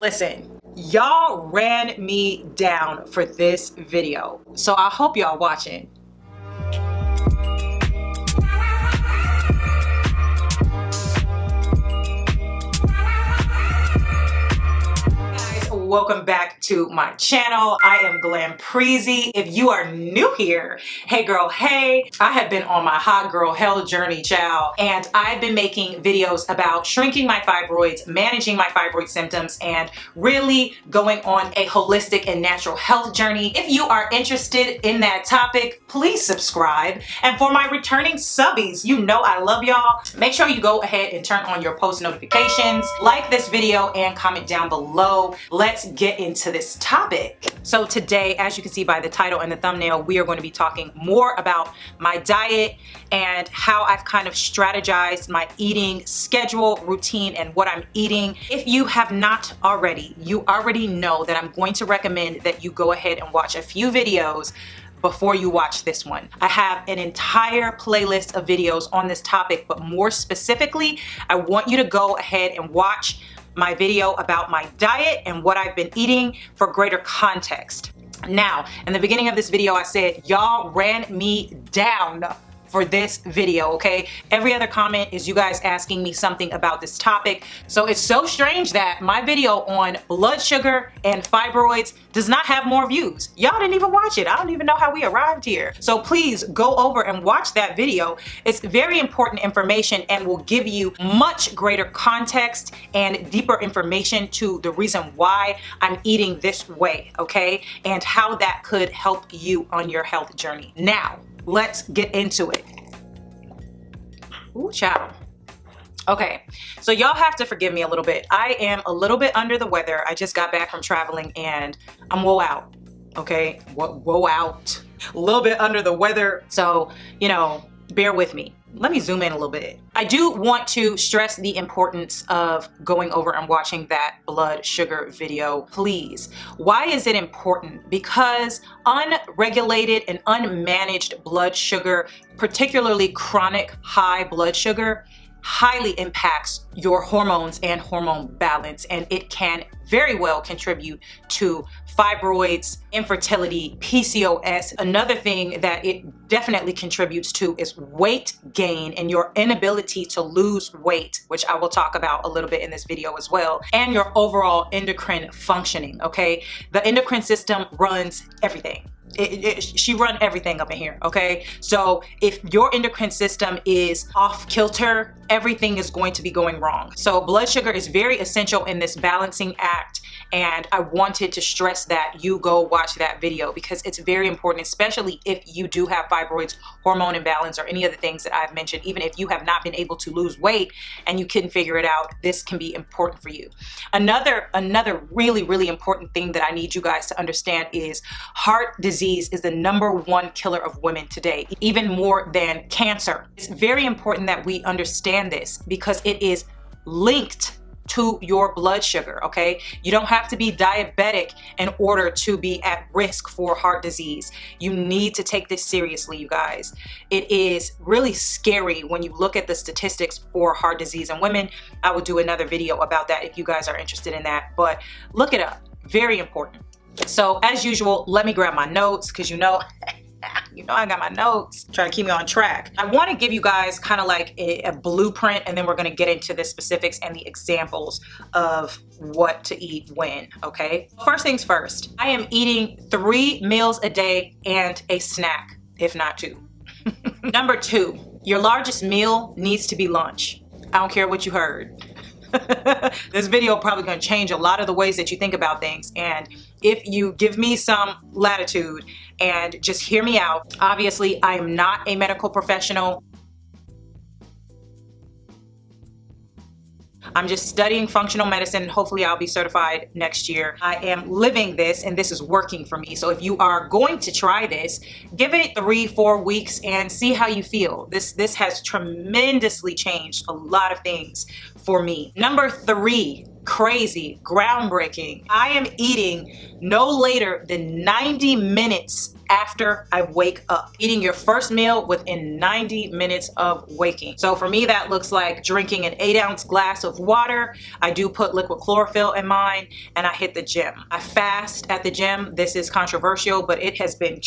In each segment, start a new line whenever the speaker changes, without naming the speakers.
Listen, y'all ran me down for this video, so I hope y'all watching. Welcome back to my channel. I am GlamPreezy. If you are new here, hey girl, hey. I have been on my hot girl hell journey, child, and I've been making videos about shrinking my fibroids, managing my fibroid symptoms, and really going on a holistic and natural health journey. If you are interested in that topic, please subscribe. And for my returning subbies, you know I love y'all. Make sure you go ahead and turn on your post notifications, like this video, and comment down below. Let's get into this topic. So today, as you can see by the title and the thumbnail, we are going to be talking more about my diet and how I've kind of strategized my eating schedule, routine, and what I'm eating. If you have not already, you already know that I'm going to recommend that you go ahead and watch a few videos before you watch this one. I have an entire playlist of videos on this topic, but more specifically, I want you to go ahead and watch my video about my diet and what I've been eating for greater context. Now, in the beginning of this video, I said, y'all ran me down for this video, okay? Every other comment is you guys asking me something about this topic. So it's so strange that my video on blood sugar and fibroids does not have more views. Y'all didn't even watch it. I don't even know how we arrived here. So please go over and watch that video. It's very important information and will give you much greater context and deeper information to the reason why I'm eating this way, okay? And how that could help you on your health journey. Now, let's get into it. Ooh, child. Okay, so y'all have to forgive me a little bit. I am a little bit under the weather. I just got back from traveling and I'm woe out, okay? Woe out. A little bit under the weather, so, you know, bear with me. Let me zoom in a little bit. I do want to stress the importance of going over and watching that blood sugar video, please. Why is it important? Because unregulated and unmanaged blood sugar, particularly chronic high blood sugar, highly impacts your hormones and hormone balance, and it can very well contribute to fibroids, infertility, PCOS. Another thing that it definitely contributes to is weight gain and your inability to lose weight, which I will talk about a little bit in this video as well, and your overall endocrine functioning, okay? The endocrine system runs everything. She run everything up in here, okay? So if your endocrine system is off kilter, everything is going to be going wrong. So blood sugar is very essential in this balancing act, and I wanted to stress that you go watch that video because it's very important, especially if you do have fibroids, hormone imbalance, or any of the things that I've mentioned. Even if you have not been able to lose weight and you couldn't figure it out, this can be important for you. Another really, really important thing that I need you guys to understand is heart disease is the #1 killer of women today, even more than cancer. It's very important that we understand this because it is linked to your blood sugar, okay? You don't have to be diabetic in order to be at risk for heart disease. You need to take this seriously, you guys. It is really scary when you look at the statistics for heart disease in women. I will do another video about that if you guys are interested in that, but look it up. Very important. So as usual, let me grab my notes because you know I got my notes, trying to keep me on track. I want to give you guys kind of like a blueprint, and then we're going to get into the specifics and the examples of what to eat when, okay? First things first, I am eating 3 meals a day and a snack, if not 2. Number 2, your largest meal needs to be lunch. I don't care what you heard. This video probably going to change a lot of the ways that you think about things, and if you give me some latitude and just hear me out. Obviously, I am not a medical professional. I'm just studying functional medicine. Hopefully I'll be certified next year. I am living this and this is working for me. So if you are going to try this, give it 3-4 weeks and see how you feel. This has tremendously changed a lot of things for me. Number 3, crazy, groundbreaking. I am eating no later than 90 minutes after I wake up. Eating your first meal within 90 minutes of waking. So for me, that looks like drinking an 8-ounce glass of water. I do put liquid chlorophyll in mine, and I hit the gym. I fast at the gym. This is controversial, but it has been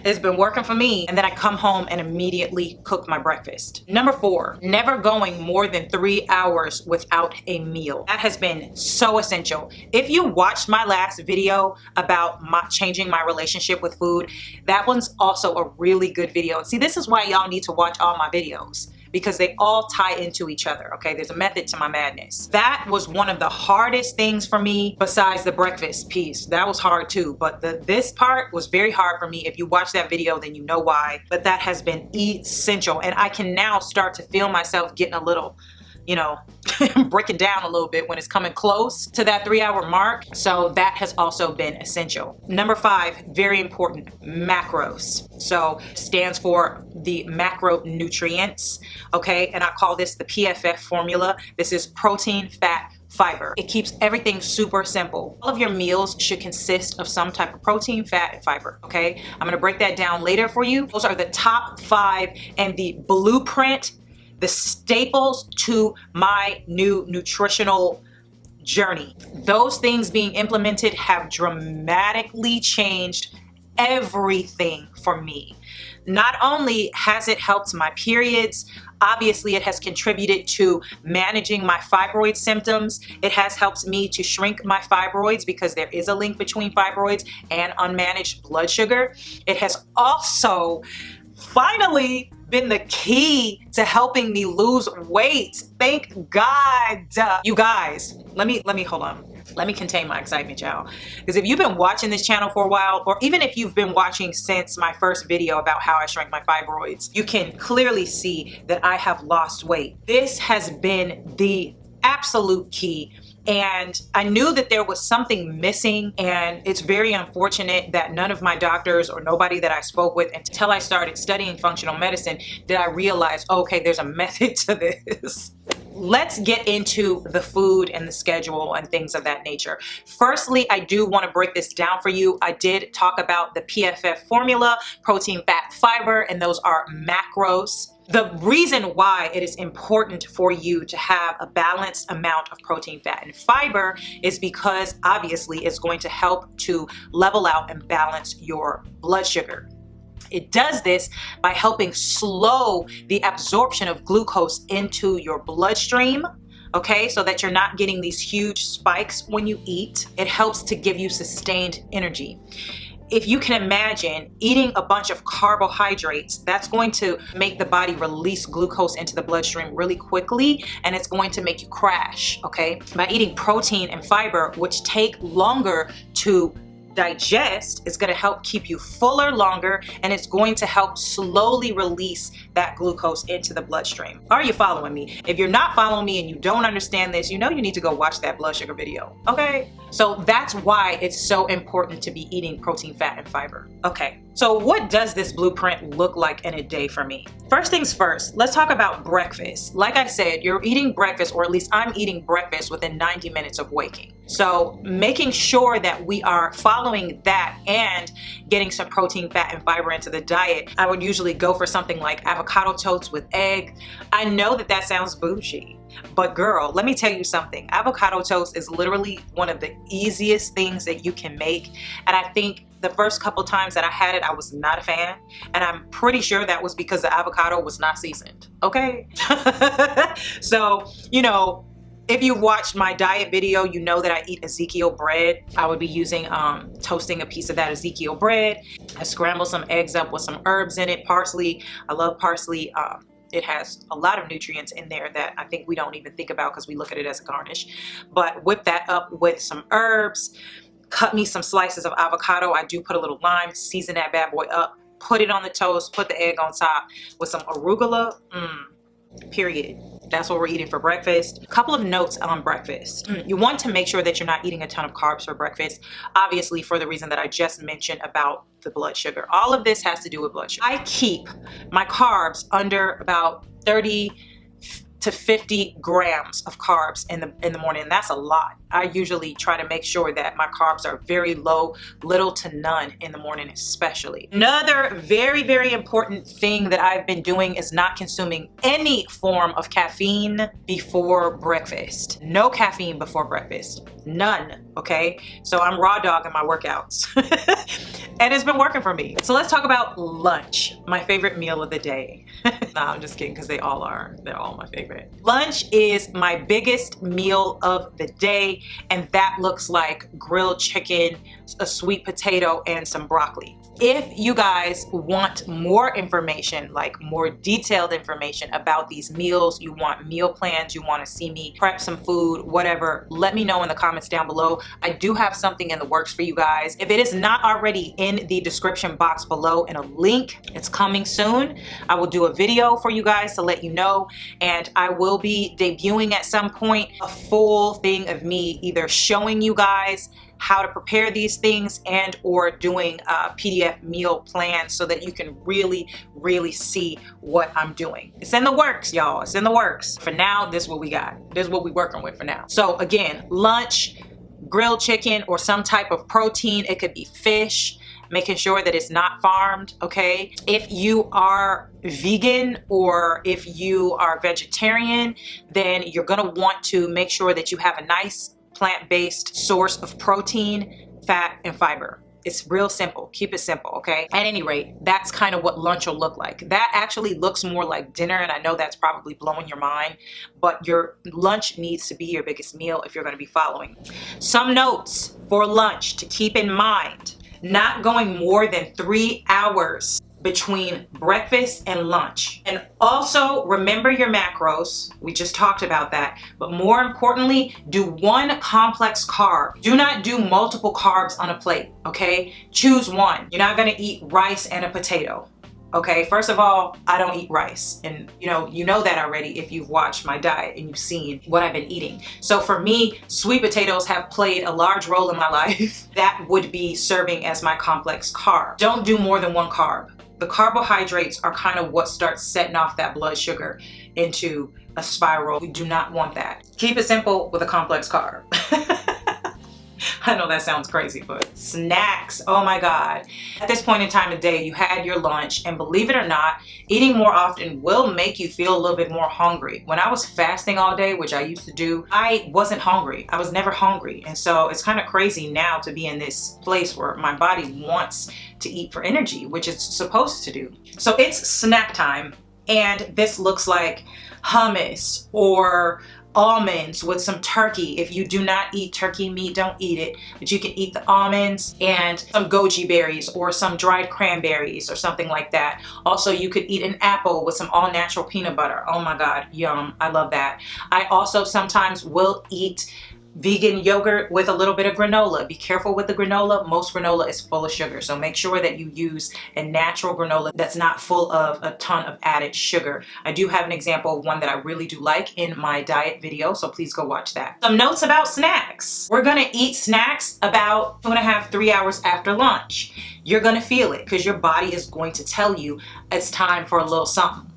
it's been working for me. And then I come home and immediately cook my breakfast. Number 4, never going more than 3 hours without a meal. That has been so essential. If you watched my last video about changing my relationship with food, that one's also a really good video. See, this is why y'all need to watch all my videos, because they all tie into each other, okay? There's a method to my madness. That was one of the hardest things for me besides the breakfast piece. That was hard too, but this part was very hard for me. If you watch that video, then you know why, but that has been essential. And I can now start to feel myself getting a little, you know, breaking down a little bit when it's coming close to that 3-hour mark. So that has also been essential. Number 5, very important, macros. So stands for the macronutrients, okay? And I call this the PFF formula. This is protein, fat, fiber. It keeps everything super simple. All of your meals should consist of some type of protein, fat, and fiber, okay? I'm gonna break that down later for you. Those are the top 5 and the blueprint, the staples to my new nutritional journey. Those things being implemented have dramatically changed everything for me. Not only has it helped my periods, obviously it has contributed to managing my fibroid symptoms. It has helped me to shrink my fibroids, because there is a link between fibroids and unmanaged blood sugar. It has also finally been the key to helping me lose weight. Thank God. You guys, let me hold on. Let me contain my excitement, y'all. Because if you've been watching this channel for a while, or even if you've been watching since my first video about how I shrank my fibroids, you can clearly see that I have lost weight. This has been the absolute key. And I knew that there was something missing, and it's very unfortunate that none of my doctors or nobody that I spoke with until I started studying functional medicine did I realize, okay, there's a method to this. Let's get into the food and the schedule and things of that nature. Firstly, I do want to break this down for you. I did talk about the PFF formula, protein, fat, fiber, and those are macros. The reason why it is important for you to have a balanced amount of protein, fat, and fiber is because obviously it's going to help to level out and balance your blood sugar. It does this by helping slow the absorption of glucose into your bloodstream, okay, so that you're not getting these huge spikes when you eat. It helps to give you sustained energy. If you can imagine eating a bunch of carbohydrates, that's going to make the body release glucose into the bloodstream really quickly, and it's going to make you crash, okay? By eating protein and fiber, which take longer to digest, is going to help keep you fuller longer, and it's going to help slowly release that glucose into the bloodstream. Are you following me? If you're not following me and you don't understand this, you know you need to go watch that blood sugar video, okay? So that's why it's so important to be eating protein, fat, and fiber. Okay, so what does this blueprint look like in a day for me? First things first, let's talk about breakfast. Like I said, you're eating breakfast, or at least I'm eating breakfast within 90 minutes of waking. So making sure that we are following that and getting some protein, fat, and fiber into the diet, I would usually go for something like avocado toast with egg. I know that that sounds bougie, but girl, let me tell you something. Avocado toast is literally one of the easiest things that you can make. And I think the first couple times that I had it, I was not a fan. And I'm pretty sure that was because the avocado was not seasoned, okay? So, you know, if you watched my diet video, you know that I eat Ezekiel bread. I would be using, toasting a piece of that Ezekiel bread. I scramble some eggs up with some herbs in it, parsley. I love parsley. It has a lot of nutrients in there that I think we don't even think about because we look at it as a garnish. But whip that up with some herbs, cut me some slices of avocado. I do put a little lime, season that bad boy up, put it on the toast, put the egg on top with some arugula. Period. That's what we're eating for breakfast. A couple of notes on breakfast. You want to make sure that you're not eating a ton of carbs for breakfast, obviously for the reason that I just mentioned about the blood sugar. All of this has to do with blood sugar. I keep my carbs under about 30 to 50 grams of carbs in the morning, and that's a lot. I usually try to make sure that my carbs are very low, little to none in the morning especially. Another very, very important thing that I've been doing is not consuming any form of caffeine before breakfast. No caffeine before breakfast. None, okay? So I'm raw dogging my workouts. And it's been working for me. So let's talk about lunch, my favorite meal of the day. Nah, I'm just kidding, because they all are. They're all my favorite. Lunch is my biggest meal of the day, and that looks like grilled chicken, a sweet potato, and some broccoli. If you guys want more information, like more detailed information about these meals, you want meal plans, you want to see me prep some food, whatever, let me know in the comments down below. I do have something in the works for you guys. If it is not already in the description box below in a link, it's coming soon. I will do a video for you guys to let you know, and I will be debuting at some point a full thing of me either showing you guys how to prepare these things and or doing a PDF meal plan so that you can really see what I'm doing. It's in the works, y'all. It's in the works. For now, this is what we got. This is what we're working with for now. So again, lunch, grilled chicken or some type of protein. It could be fish, making sure that it's not farmed, okay? If you are vegan or if you are vegetarian, then you're gonna want to make sure that you have a nice plant-based source of protein, fat, and fiber. It's real simple. Keep it simple, okay? At any rate, that's kind of what lunch will look like. That actually looks more like dinner, and I know that's probably blowing your mind, but your lunch needs to be your biggest meal if you're gonna be following. Some notes for lunch to keep in mind: not going more than 3 hours between breakfast and lunch. And also remember your macros. We just talked about that. But more importantly, do one complex carb. Do not do multiple carbs on a plate, okay? Choose one. You're not gonna eat rice and a potato. Okay, first of all, I don't eat rice, and you know that already if you've watched my diet and you've seen what I've been eating. So for me, sweet potatoes have played a large role in my life. That would be serving as my complex carb. Don't do more than one carb. The carbohydrates are kind of what starts setting off that blood sugar into a spiral. We do not want that. Keep it simple with a complex carb. I know that sounds crazy, but snacks, oh my God. At this point in time of day, you had your lunch, and believe it or not, eating more often will make you feel a little bit more hungry. When I was fasting all day, which I used to do, I wasn't hungry. I was never hungry. And so it's kind of crazy now to be in this place where my body wants to eat for energy, which it's supposed to do. So it's snack time, and this looks like hummus or almonds with some turkey. If you do not eat turkey meat, don't eat it, but you can eat the almonds and some goji berries or some dried cranberries or something like that. Also, you could eat an apple with some all-natural peanut butter. Oh my God, yum, I love that. I also sometimes will eat vegan yogurt with a little bit of granola. Be careful with the granola. Most granola is full of sugar, so make sure that you use a natural granola that's not full of a ton of added sugar. I do have an example of one that I really do like in my diet video, so please go watch that. Some notes about snacks. We're gonna eat snacks about 2.5 to 3 hours after lunch. You're gonna feel it because your body is going to tell you it's time for a little something,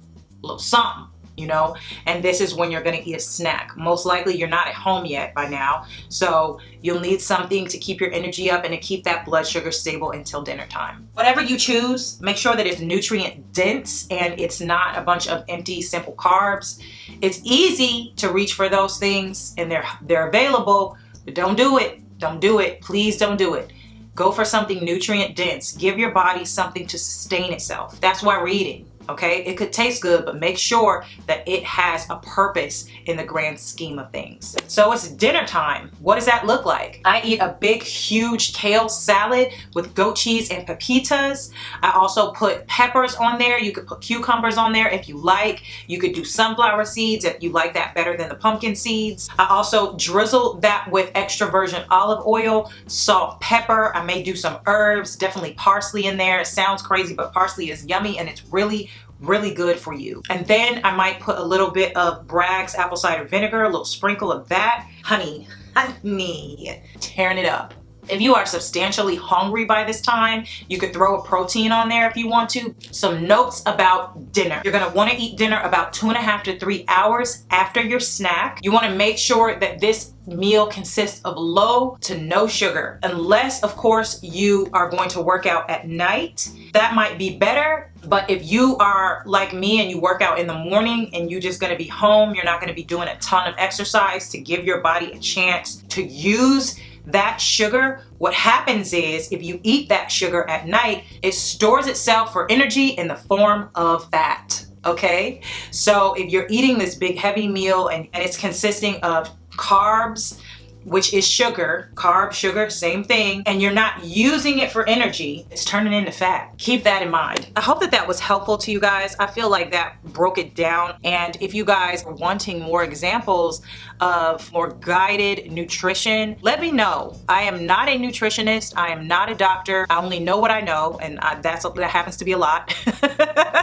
you know, and this is when you're gonna eat a snack. Most likely you're not at home yet by now, so you'll need something to keep your energy up and to keep that blood sugar stable until dinner time. Whatever you choose, make sure that it's nutrient dense and it's not a bunch of empty, simple carbs. It's easy to reach for those things and they're available, but don't do it. Don't do it. Please don't do it. Go for something nutrient dense. Give your body something to sustain itself. That's why we're eating. Okay, it could taste good, but make sure that it has a purpose in the grand scheme of things. So it's dinner time. What does that look like? I eat a big, huge kale salad with goat cheese and pepitas. I also put peppers on there. You could put cucumbers on there if you like. You could do sunflower seeds if you like that better than the pumpkin seeds. I also drizzle that with extra virgin olive oil, salt, pepper. I may do some herbs, definitely parsley in there. It sounds crazy, but parsley is yummy and it's really good for you. And then I might put a little bit of Bragg's apple cider vinegar, a little sprinkle of that. Honey, tearing it up. If you are substantially hungry by this time, you could throw a protein on there if you want to. Some notes about dinner. You're gonna wanna eat dinner about 2.5 to 3 hours after your snack. You wanna make sure that this meal consists of low to no sugar, unless of course you are going to work out at night. That might be better, but if you are like me and you work out in the morning and you're just gonna be home, you're not gonna be doing a ton of exercise to give your body a chance to use that sugar, what happens is if you eat that sugar at night, it stores itself for energy in the form of fat. Okay, so if you're eating this big heavy meal and it's consisting of carbs, which is sugar, carb, sugar, same thing, and you're not using it for energy, it's turning into fat. Keep that in mind. I hope that that was helpful to you guys. I feel like that broke it down. And if you guys are wanting more examples of more guided nutrition, let me know. I am not a nutritionist. I am not a doctor. I only know what I know, and that happens to be a lot.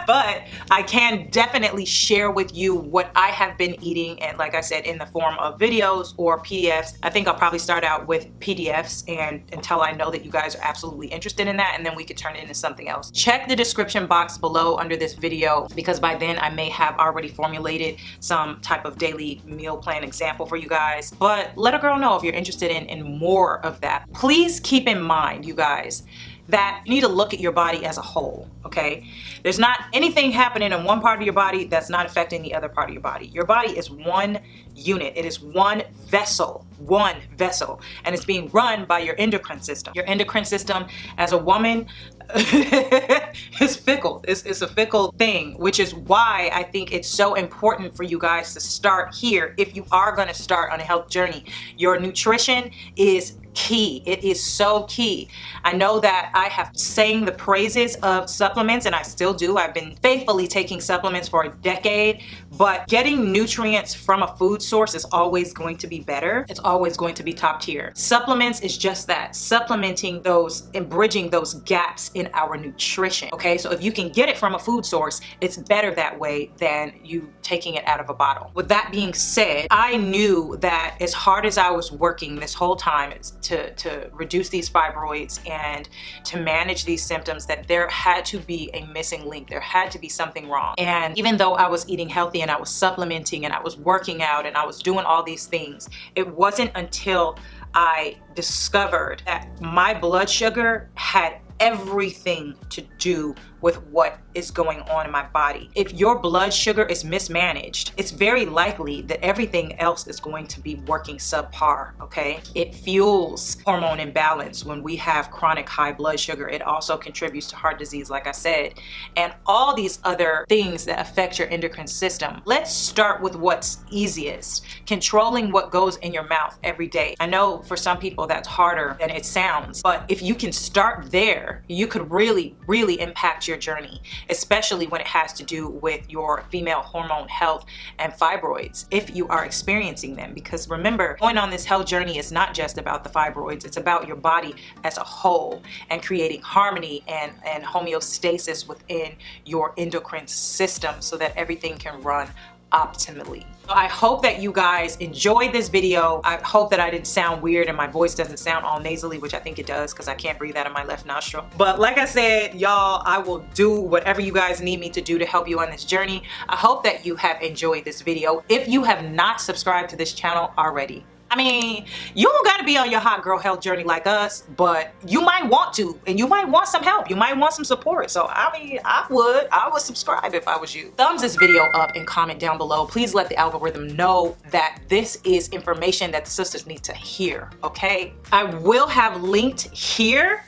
But I can definitely share with you what I have been eating, and like I said, in the form of videos or PDFs. I think I'll probably start out with PDFs and until I know that you guys are absolutely interested in that, and then we could turn it into something else. Check the description box below under this video, because by then I may have already formulated some type of daily meal plan example for you guys. But let a girl know if you're interested in more of that. Please keep in mind, you guys, that you need to look at your body as a whole, okay? There's not anything happening in one part of your body that's not affecting the other part of your body. Your body is one unit. It is one vessel, and it's being run by your endocrine system. Your endocrine system as a woman is fickle. It's a fickle thing, which is why I think it's so important for you guys to start here. If you are gonna start on a health journey, your nutrition is key. It is so key. I know that I have sang the praises of supplements, and I still do. I've been faithfully taking supplements for a decade, but getting nutrients from a food source is always going to be better. It's always going to be top tier. Supplements is just that, supplementing those and bridging those gaps in our nutrition. Okay, so if you can get it from a food source, it's better that way than you taking it out of a bottle. With that being said, I knew that as hard as I was working this whole time to reduce these fibroids and to manage these symptoms, that there had to be a missing link. There had to be something wrong. And even though I was eating healthy and I was supplementing and I was working out and I was doing all these things, it wasn't until I discovered that my blood sugar had everything to do with what is going on in my body. If your blood sugar is mismanaged, it's very likely that everything else is going to be working subpar, okay? It fuels hormone imbalance when we have chronic high blood sugar. It also contributes to heart disease, like I said, and all these other things that affect your endocrine system. Let's start with what's easiest, controlling what goes in your mouth every day. I know for some people that's harder than it sounds, but if you can start there, you could really, really impact your journey, especially when it has to do with your female hormone health and fibroids, if you are experiencing them. Because remember, going on this health journey is not just about the fibroids, it's about your body as a whole and creating harmony and homeostasis within your endocrine system so that everything can run optimally. I hope that you guys enjoyed this video. I hope that I didn't sound weird and my voice doesn't sound all nasally, which I think it does because I can't breathe out of my left nostril. But like I said, y'all, I will do whatever you guys need me to do to help you on this journey. I hope that you have enjoyed this video. If you have not subscribed to this channel already, I mean, you don't gotta be on your hot girl health journey like us, but you might want to, and you might want some help. You might want some support. So I mean, I would subscribe if I was you. Thumbs this video up and comment down below. Please let the algorithm know that this is information that the sisters need to hear, okay? I will have linked here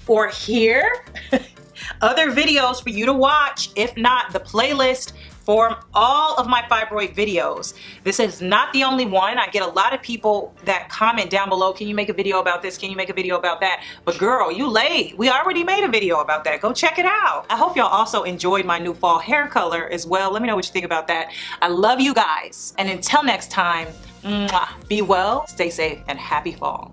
or here other videos for you to watch. If not, the playlist for all of my fibroid videos. This is not the only one. I get a lot of people that comment down below, can you make a video about this? Can you make a video about that? But girl, you late. We already made a video about that. Go check it out. I hope y'all also enjoyed my new fall hair color as well. Let me know what you think about that. I love you guys. And until next time, mwah, be well, stay safe, and happy fall.